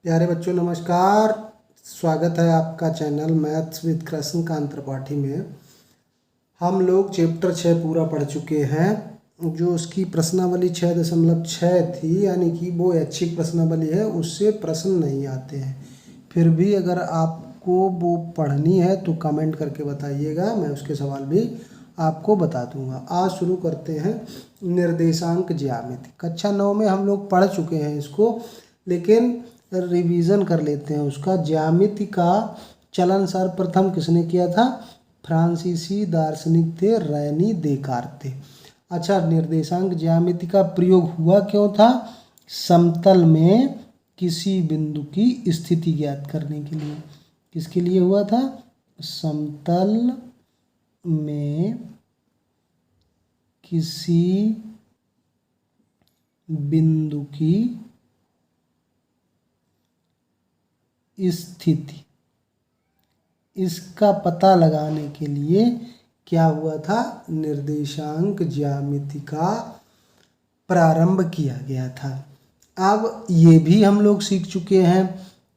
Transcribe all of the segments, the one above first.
प्यारे बच्चों नमस्कार। स्वागत है आपका channel maths with Krishnakant Tripathi में। हम लोग चैप्टर 6 पूरा पढ़ चुके हैं। जो उसकी प्रश्नावली 6.6 थी, यानी कि वो ऐच्छिक प्रश्नावली है, उससे प्रश्न नहीं आते हैं। फिर भी अगर आपको वो पढ़नी है तो कमेंट करके बताइएगा, मैं उसके सवाल भी आपको बता दूंगा। आज शुरू करते हैं निर्देशांक ज्यामिति। कक्षा 9 में हम लोग पढ़ चुके हैं इसको, लेकिन रिवीजन कर लेते हैं उसका। ज्यामिति का चलन सर्वप्रथम किसने किया था? फ्रांसीसी दार्शनिक थे रेनी देकार्ते। अच्छा, निर्देशांक ज्यामिति का प्रयोग हुआ क्यों था? समतल में किसी बिंदु की स्थिति ज्ञात करने के लिए। किसके लिए हुआ था? समतल में किसी बिंदु की स्थिति, इसका पता लगाने के लिए क्या हुआ था? निर्देशांक ज्यामिति का प्रारंभ किया गया था। अब ये भी हम लोग सीख चुके हैं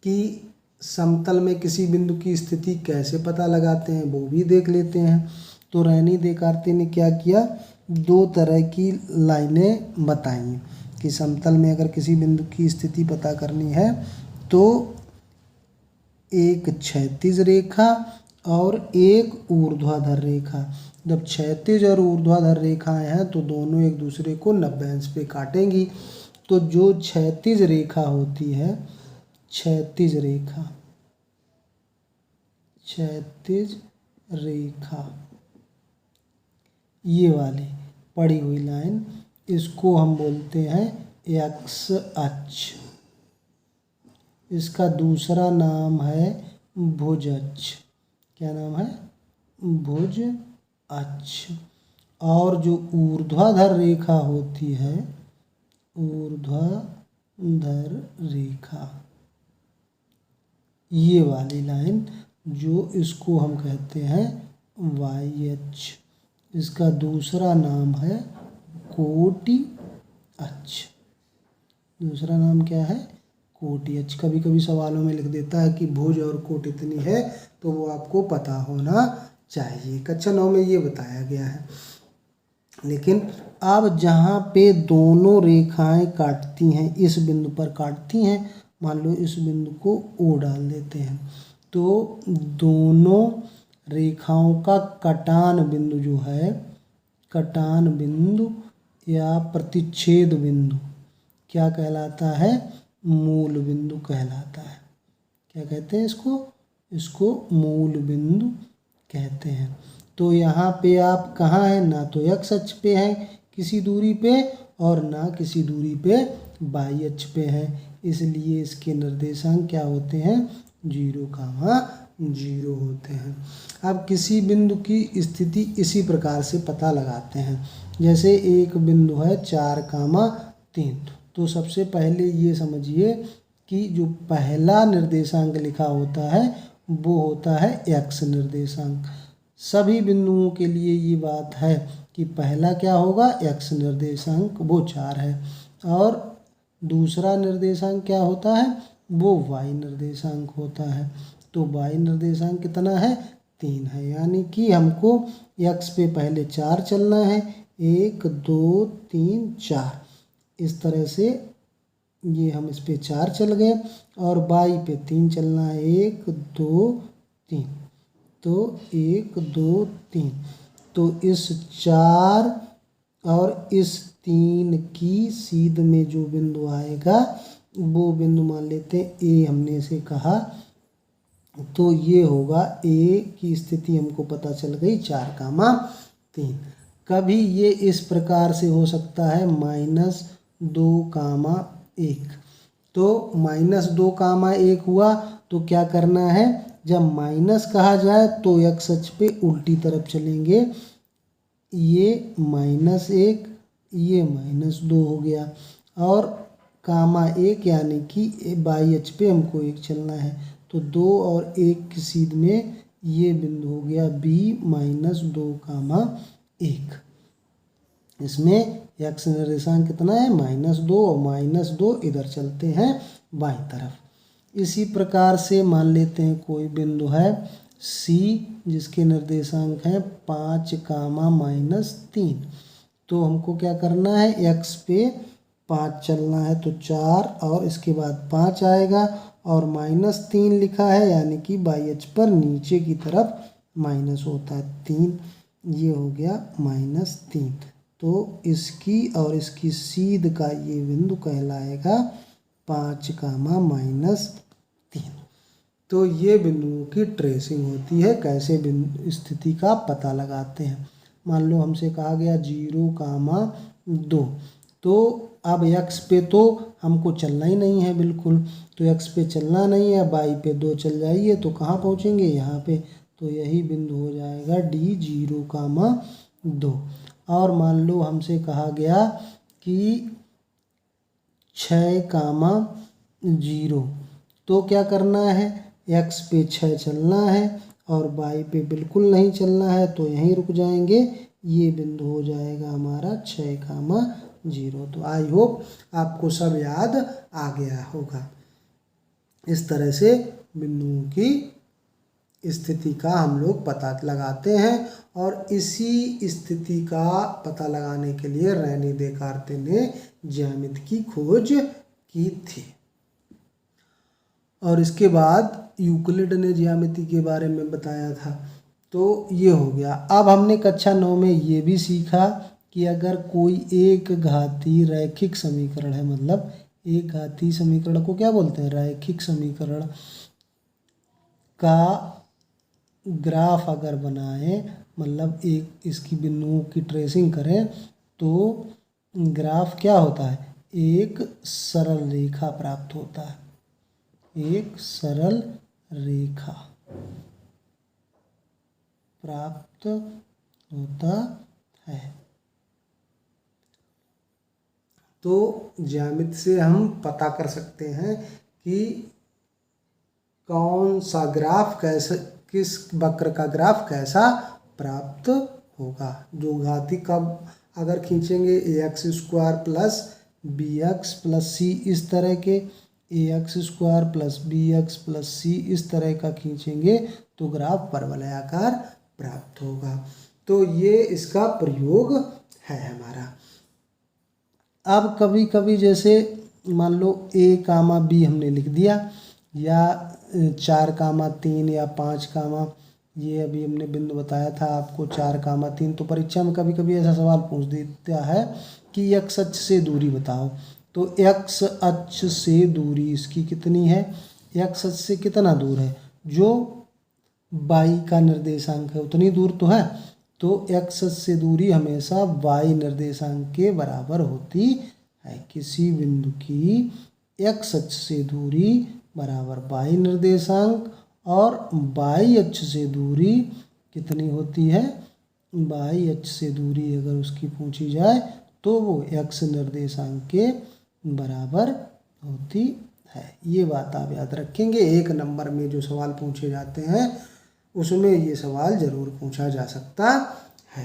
कि समतल में किसी बिंदु की स्थिति कैसे पता लगाते हैं, वो भी देख लेते हैं। तो रेनी देकार्ते ने क्या किया? दो तरह की लाइनें बताई कि समतल में अगर किसी बिंदु की स्थिति पता करनी है तो एक क्षैतिज रेखा और एक ऊर्ध्वाधर रेखा। जब क्षैतिज और ऊर्ध्वाधर रेखाएं हैं तो दोनों एक दूसरे को 90 अंश पे काटेंगी। तो जो क्षैतिज रेखा होती है, क्षैतिज रेखा ये वाली पड़ी हुई लाइन, इसको हम बोलते हैं एक्स अक्ष। इसका दूसरा नाम है भुज अक्ष। क्या नाम है? भुज अक्ष। और जो ऊर्ध्वाधर रेखा होती है, ऊर्ध्वाधर रेखा ये वाली लाइन, जो इसको हम कहते हैं वाई अक्ष। इसका दूसरा नाम है कोटि अक्ष। दूसरा नाम क्या है? कोटि अक्ष। कभी कभी सवालों में लिख देता है कि भुज और कोट इतनी है, तो वो आपको पता होना चाहिए। कक्षा 9 में ये बताया गया है। लेकिन अब जहाँ पे दोनों रेखाएं काटती हैं, इस बिंदु पर काटती हैं, मान लो इस बिंदु को ओ डाल देते हैं, तो दोनों रेखाओं का कटान बिंदु जो है, कटान बिंदु या प्रतिच्छेद बिंदु क्या कहलाता है? मूल बिंदु कहलाता है। क्या कहते हैं इसको? इसको मूल बिंदु कहते हैं। तो यहाँ पे आप कहाँ हैं? ना तो एक्स अक्ष पे हैं किसी दूरी पे, और ना किसी दूरी पे वाई अक्ष पे हैं। इसलिए इसके निर्देशांक क्या होते हैं? 0,0 होते हैं। अब किसी बिंदु की स्थिति इसी प्रकार से पता लगाते हैं। जैसे एक बिंदु है 4,3, तो सबसे पहले ये समझिए कि जो पहला निर्देशांक लिखा होता है वो होता है एक्स निर्देशांक। सभी बिंदुओं के लिए ये बात है कि पहला क्या होगा? एक्स निर्देशांक, वो 4 है। और दूसरा निर्देशांक क्या होता है? वो वाई निर्देशांक होता है। तो वाई निर्देशांक कितना है? 3 है। यानी कि हमको एक्स पे पहले 4 चलना है, 1 2 3 4। इस तरह से ये हम इस पे 4 चल गए, और वाई पे 3 चलना है, 1 2 3। तो 1 2 3, तो इस 4 और इस 3 की सीध में जो बिंदु आएगा वो बिंदु मान लेते हैं ए, हमने इसे कहा। तो ये होगा ए की स्थिति हमको पता चल गई 4,3। कभी ये इस प्रकार से हो सकता है -2,1। तो -2,1 हुआ तो क्या करना है? जब माइनस कहा जाए तो एक्स अक्ष पे उल्टी तरफ चलेंगे। ये -1, ये -2 हो गया, और (1) यानी कि वाई अक्ष पे हमको 1 चलना है। तो 2 और 1 की सीध में ये बिंदु हो गया b -2,1। इसमें एक्स निर्देशांक कितना है? -2, और -2 इधर चलते हैं बाईं तरफ। इसी प्रकार से मान लेते हैं कोई बिंदु है C जिसके निर्देशांक हैं 5, -3। तो हमको क्या करना है, x पे 5 चलना है तो 4 और इसके बाद 5 आएगा और -3 लिखा है, यानी कि बाई अक्ष पर नीचे की तरफ माइनस होता है 3, ये हो गया -3। तो इसकी और इसकी सीध का ये बिंदु कहलाएगा 5, -3। तो ये बिंदुओं की ट्रेसिंग होती है। कैसे बिंदु स्थिति का पता लगाते हैं, मान लो हमसे कहा गया 0, 2। तो अब x पे तो हमको चलना ही नहीं है बिल्कुल, तो x पे चलना नहीं है, y पे 2 चल जाइए तो कहाँ पहुँचेंगे, यहाँ पे। तो यही बिंदु हो जाएगा D 0, 2। और मान लो हमसे कहा गया कि 6, 0। तो क्या करना है, x पे 6 चलना है और y पे बिल्कुल नहीं चलना है, तो यहीं रुक जाएंगे। ये बिंदु हो जाएगा हमारा 6, 0। तो आई होप आपको सब याद आ गया होगा। इस तरह से बिंदुओं की स्थिति का हम लोग पता लगाते हैं और इसी स्थिति का पता लगाने के लिए रेने देकार्ते ने ज्यामिति की खोज की थी। और इसके बाद यूक्लिड ने ज्यामिति के बारे में बताया था। तो ये हो गया। अब हमने कक्षा 9 में ये भी सीखा कि अगर कोई एक घातीय रैखिक समीकरण है, मतलब एक घातीय समीकरण को क्या बोलते हैं, रैखिक समीकरण का ग्राफ अगर बनाएं, मतलब एक इसकी बिंदुओं की ट्रेसिंग करें, तो ग्राफ क्या होता है, एक सरल रेखा प्राप्त होता है, एक सरल रेखा प्राप्त होता है। तो ज्यामिति से हम पता कर सकते हैं कि कौन सा ग्राफ कैसे, किस वक्र का ग्राफ कैसा प्राप्त होगा। जो घाती का अगर खींचेंगे ax² plus bx plus c, इस तरह के ax² plus bx plus c इस तरह का खींचेंगे तो ग्राफ परवलयाकार प्राप्त होगा। तो ये इसका प्रयोग है हमारा। अब कभी कभी जैसे मान लो a, b हमने लिख दिया, या 4, 3 या 5, ये अभी हमने बिंदु बताया था आपको 4, 3। तो परीक्षा में कभी कभी ऐसा सवाल पूछ देता है कि x अक्ष से दूरी बताओ। तो x अक्ष से दूरी इसकी कितनी है, x अक्ष से कितना दूर है, जो y का निर्देशांक है उतनी दूर तो है। तो x अक्ष से दूरी हमेशा y निर्देशांक के बराबर होती है। किसी बिंदु की x अक्ष से दूरी बराबर y निर्देशांक, और y अक्ष से दूरी कितनी होती है, y अक्ष से दूरी अगर उसकी पूछी जाए तो वो x निर्देशांक के बराबर होती है। ये बात आप याद रखेंगे। 1 नंबर में जो सवाल पूछे जाते हैं उसमें ये सवाल ज़रूर पूछा जा सकता है।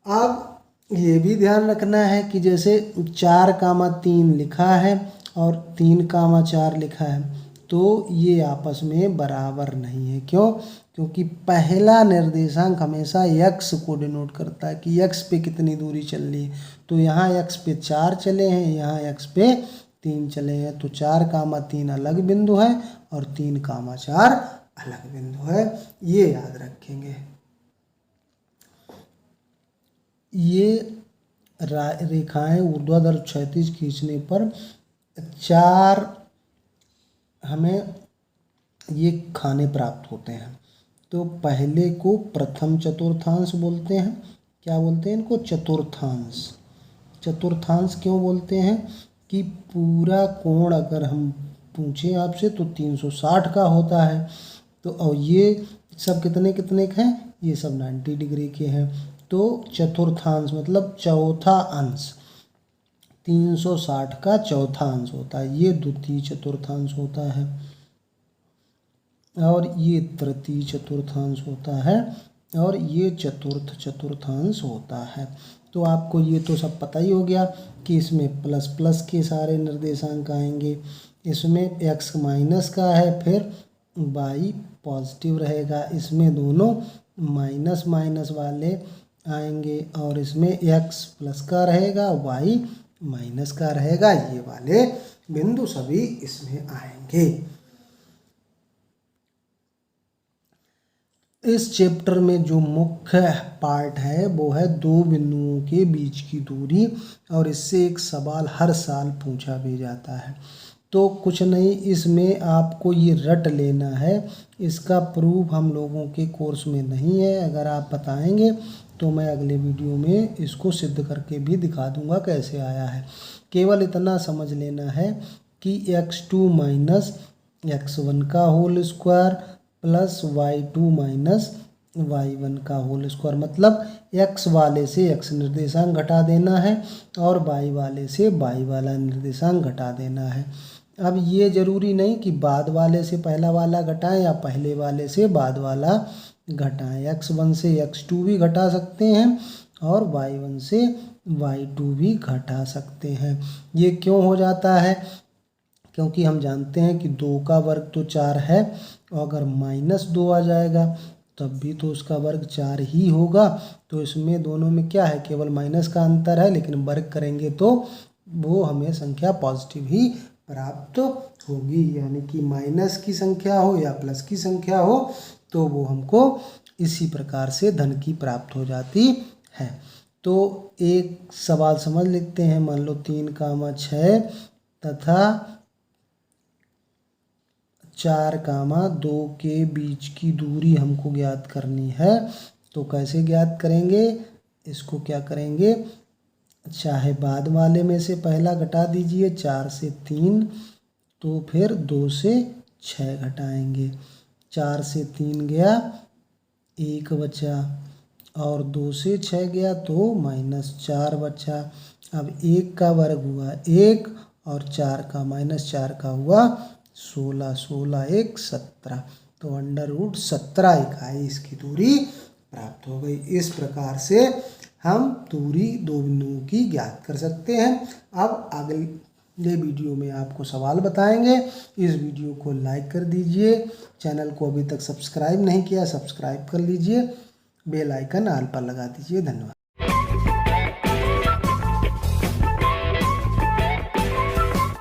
अब ये भी ध्यान रखना है कि जैसे 4, 3 लिखा है और 3, 4 लिखा है, तो ये आपस में बराबर नहीं है। क्यों? क्योंकि पहला निर्देशांक हमेशा x को डिनोट करता है कि x पे कितनी दूरी चल रही है। तो यहाँ x पे 4 चले हैं, यहाँ x पे 3 चले हैं। तो 4, 3 अलग बिंदु है और 3, 4 अलग बिंदु है। ये याद रखेंगे। ये रेखाएं ऊर्ध्वाधर क्षैतिज खींचने पर 4 हमें ये खाने प्राप्त होते हैं। तो पहले को प्रथम चतुर्थांश बोलते हैं। क्या बोलते हैं इनको? चतुर्थांश। चतुर्थांश क्यों बोलते हैं कि पूरा कोण अगर हम पूछें आपसे तो 360 का होता है। तो और ये सब कितने कितने के हैं? ये सब 90 डिग्री के हैं। तो चतुर्थांश मतलब चौथा अंश, 360 का चौथा अंश होता है। ये द्वितीय चतुर्थांश होता है और ये तृतीय चतुर्थांश होता है और ये चतुर्थ चतुर्थांश होता है। तो आपको ये तो सब पता ही हो गया कि इसमें प्लस प्लस के सारे निर्देशांक आएंगे। इसमें x माइनस का है, फिर y पॉजिटिव रहेगा। इसमें दोनों माइनस माइनस वाले आएंगे और इसमें x प्लस का रहेगा, y माइनस का रहेगा। ये वाले बिंदु सभी इसमें आएंगे। इस चैप्टर में जो मुख्य पार्ट है वो है दो बिंदुओं के बीच की दूरी, और इससे एक सवाल हर साल पूछा भी जाता है। तो कुछ नहीं, इसमें आपको ये रट लेना है। इसका प्रूफ हम लोगों के कोर्स में नहीं है। अगर आप बताएंगे तो मैं अगले वीडियो में इसको सिद्ध करके भी दिखा दूंगा कैसे आया है। केवल इतना समझ लेना है कि x2 माइनस x1 का whole square plus y2 minus y1 का होल स्क्वायर, मतलब x वाले से x निर्देशांक घटा देना है और y वाले से y वाला निर्देशांक घटा देना है। अब ये ज़रूरी नहीं कि बाद वाले से पहला वाला घटाएं या पहले वाले से बाद वाला घटाएं। x1 से x2 भी घटा सकते हैं और y1 से y2 भी घटा सकते हैं। ये क्यों हो जाता है? क्योंकि हम जानते हैं कि 2 का वर्ग तो 4 है, और अगर -2 आ जाएगा तब भी तो उसका वर्ग 4 ही होगा। तो इसमें दोनों में क्या है, केवल माइनस का अंतर है, लेकिन वर्ग करेंगे तो वो हमें संख्या पॉजिटिव ही प्राप्त होगी। यानी कि माइनस की संख्या हो या प्लस की संख्या हो तो वो हमको इसी प्रकार से धन की प्राप्त हो जाती है। तो एक सवाल समझ लेते हैं। मान लो 3, 6 तथा 4, 2 के बीच की दूरी हमको ज्ञात करनी है। तो कैसे ज्ञात करेंगे? इसको क्या करेंगे, चाहे बाद वाले में से पहला घटा दीजिए, 4 से 3, तो फिर 2 से 6 घटाएंगे। 4 से 3 गया, 1 बचा, और 2 से 6 गया तो -4 बचा। अब 1 का वर्ग हुआ 1 और 4 का -4 का हुआ 16, 16 1 17, तो √17 इकाई इसकी दूरी प्राप्त हो गई। इस प्रकार से हम दूरी दो बिंदुओं की ज्ञात कर सकते हैं। अब अगले वीडियो में आपको सवाल बताएंगे। इस वीडियो को लाइक कर दीजिए, चैनल को अभी तक सब्सक्राइब नहीं किया सब्सक्राइब कर लीजिए, बेल आइकन ऑल पर लगा दीजिए। धन्यवाद।